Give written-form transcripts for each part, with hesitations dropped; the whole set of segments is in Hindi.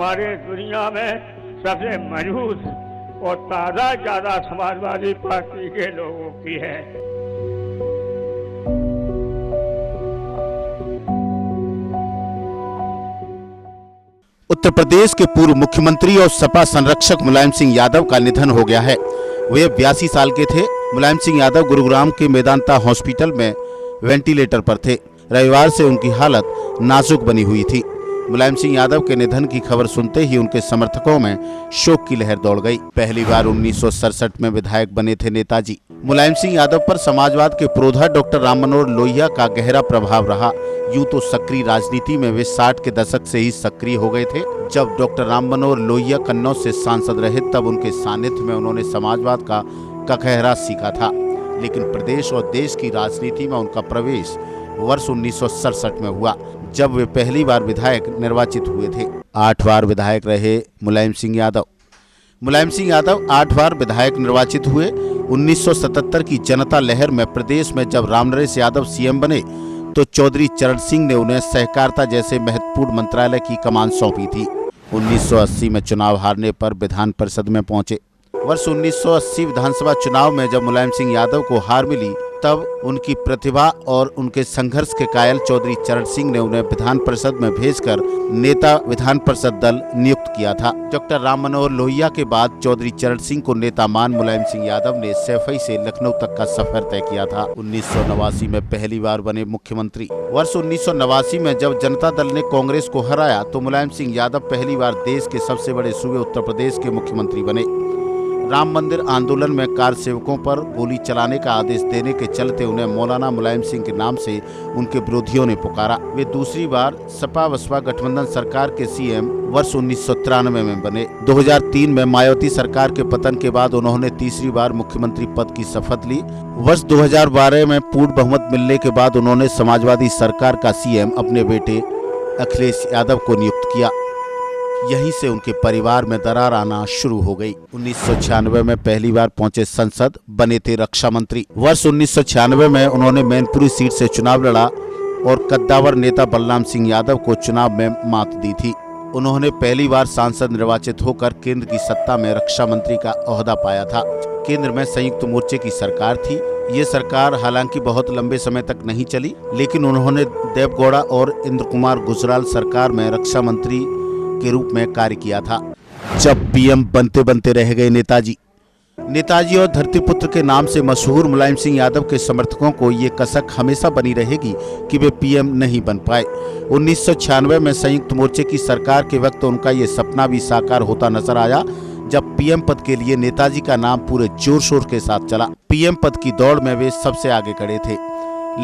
हमारे दुनिया में सबसे मजबूत और ताजा ज्यादा समाजवादी पार्टी के लोगों की है। उत्तर प्रदेश के पूर्व मुख्यमंत्री और सपा संरक्षक मुलायम सिंह यादव का निधन हो गया है। वे 82 साल के थे। मुलायम सिंह यादव गुरुग्राम के मेदांता हॉस्पिटल में वेंटिलेटर पर थे। रविवार से उनकी हालत नाजुक बनी हुई थी। मुलायम सिंह यादव के निधन की खबर सुनते ही उनके समर्थकों में शोक की लहर दौड़ गई। पहली बार 1967 में विधायक बने थे नेताजी। मुलायम सिंह यादव पर समाजवाद के पुरोधा डॉक्टर राम मनोहर लोहिया का गहरा प्रभाव रहा। यूं तो सक्रिय राजनीति में वे 60 के दशक से ही सक्रिय हो गए थे। जब डॉक्टर राम मनोहर लोहिया कन्नौज से सांसद रहे तब उनके सानिध्य में उन्होंने समाजवाद का ककहरा सीखा था। लेकिन प्रदेश और देश की राजनीति में उनका प्रवेश वर्ष 1967 में हुआ, जब वे पहली बार विधायक निर्वाचित हुए थे। 8 बार विधायक रहे मुलायम सिंह यादव। मुलायम सिंह यादव 8 बार विधायक निर्वाचित हुए। 1977 की जनता लहर में प्रदेश में जब रामनरेश यादव सीएम बने तो चौधरी चरण सिंह ने उन्हें सहकारिता जैसे महत्वपूर्ण मंत्रालय की कमान सौंपी थी। 1980 में चुनाव हारने पर विधान परिषद में पहुंचे। वर्ष 1980 विधानसभा चुनाव में जब मुलायम सिंह यादव को हार मिली तब उनकी प्रतिभा और उनके संघर्ष के कायल चौधरी चरण सिंह ने उन्हें विधान परिषद में भेजकर नेता विधान परिषद दल नियुक्त किया था। डॉक्टर राम मनोहर लोहिया के बाद चौधरी चरण सिंह को नेता मान मुलायम सिंह यादव ने सैफई से लखनऊ तक का सफर तय किया था। 1989 में पहली बार बने मुख्यमंत्री। वर्ष 1989 में जब जनता दल ने कांग्रेस को हराया तो मुलायम सिंह यादव पहली बार देश के सबसे बड़े सूबे उत्तर प्रदेश के मुख्यमंत्री बने। राम मंदिर आंदोलन में कार सेवकों पर गोली चलाने का आदेश देने के चलते उन्हें मौलाना मुलायम सिंह के नाम से उनके विरोधियों ने पुकारा। वे दूसरी बार सपा बसपा गठबंधन सरकार के सीएम वर्ष 1993 में बने। 2003 में मायावती सरकार के पतन के बाद उन्होंने तीसरी बार मुख्यमंत्री पद की शपथ ली। वर्ष 2012 में पूर्ण बहुमत मिलने के बाद उन्होंने समाजवादी सरकार का सीएम अपने बेटे अखिलेश यादव को नियुक्त किया। यहीं से उनके परिवार में दरार आना शुरू हो गई। 1996 में पहली बार पहुंचे संसद, बने थे रक्षा मंत्री। वर्ष 1996 में उन्होंने मैनपुरी सीट से चुनाव लड़ा और कद्दावर नेता बलराम सिंह यादव को चुनाव में मात दी थी। उन्होंने पहली बार सांसद निर्वाचित होकर केंद्र की सत्ता में रक्षा मंत्री का ओहदा पाया था। केंद्र में संयुक्त मोर्चे की सरकार थी। ये सरकार हालांकि बहुत लंबे समय तक नहीं चली, लेकिन उन्होंने देवगौड़ा और इंद्र कुमार गुजराल सरकार में रक्षा मंत्री के रूप में कार्य किया था। जब पीएम बनते बनते रह गए नेताजी और धरतीपुत्र के नाम से मशहूर मुलायम सिंह यादव के समर्थकों को ये कसक हमेशा बनी रहेगी कि वे पीएम नहीं बन पाए। 1996 में संयुक्त मोर्चे की सरकार के वक्त उनका ये सपना भी साकार होता नजर आया, जब पीएम पद के लिए नेताजी का नाम पूरे जोर शोर के साथ चला। पीएम पद की दौड़ में वे सबसे आगे खड़े थे,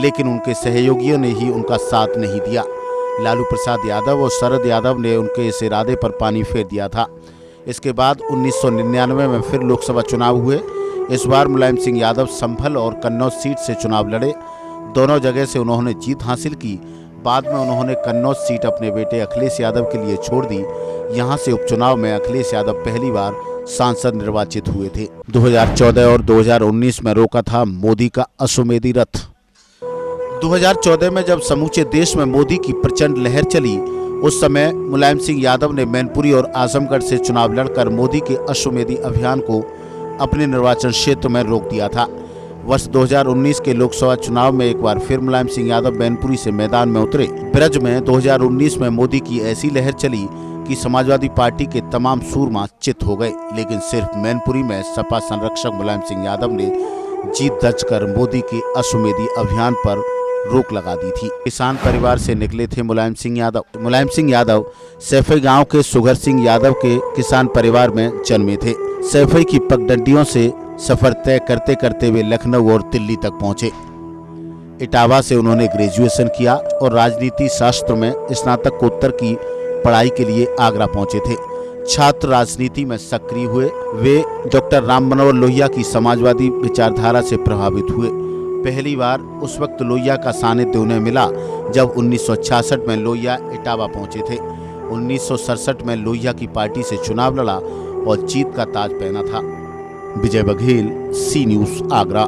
लेकिन उनके सहयोगियों ने ही उनका साथ नहीं दिया। लालू प्रसाद यादव और शरद यादव ने उनके इस इरादे पर पानी फेर दिया था। इसके बाद 1999 में फिर लोकसभा चुनाव हुए। इस बार मुलायम सिंह यादव संभल और कन्नौज सीट से चुनाव लड़े। दोनों जगह से उन्होंने जीत हासिल की। बाद में उन्होंने कन्नौज सीट अपने बेटे अखिलेश यादव के लिए छोड़ दी। यहां से उपचुनाव में अखिलेश यादव पहली बार सांसद निर्वाचित हुए थे। 2014 और 2019 में रोका था मोदी का अश्वमेधी रथ। 2014 में जब समूचे देश में मोदी की प्रचंड लहर चली, उस समय मुलायम सिंह यादव ने मैनपुरी और आजमगढ़ से चुनाव लड़कर मोदी के अश्वमेधी अभियान को अपने निर्वाचन क्षेत्र में रोक दिया था। वर्ष 2019 के लोकसभा चुनाव में एक बार फिर मुलायम सिंह यादव मैनपुरी से मैदान में उतरे। ब्रज में 2019 में मोदी की ऐसी लहर चली कि समाजवादी पार्टी के तमाम सूरमा चित हो गए, लेकिन सिर्फ मैनपुरी में सपा संरक्षक मुलायम सिंह यादव ने जीत दर्ज कर मोदी के अश्वमेधी अभियान पर रोक लगा दी थी। किसान परिवार से निकले थे मुलायम सिंह यादव। मुलायम सिंह यादव सैफई गांव के सुगर सिंह यादव के किसान परिवार में जन्मे थे। सैफई की पगडंडियों से सफर तय करते करते वे लखनऊ और दिल्ली तक पहुंचे। इटावा से उन्होंने ग्रेजुएशन किया और राजनीति शास्त्र में स्नातकोत्तर की पढ़ाई के लिए आगरा पहुंचे थे। छात्र राजनीति में सक्रिय हुए। वे डॉक्टर राम मनोहर लोहिया की समाजवादी विचारधारा से प्रभावित हुए। पहली बार उस वक्त लोहिया का सानिध्य उन्हें मिला जब 1966 में लोहिया इटावा पहुंचे थे। 1967 में लोहिया की पार्टी से चुनाव लड़ा और जीत का ताज पहना था। विजय बघेल, सी न्यूज़, आगरा।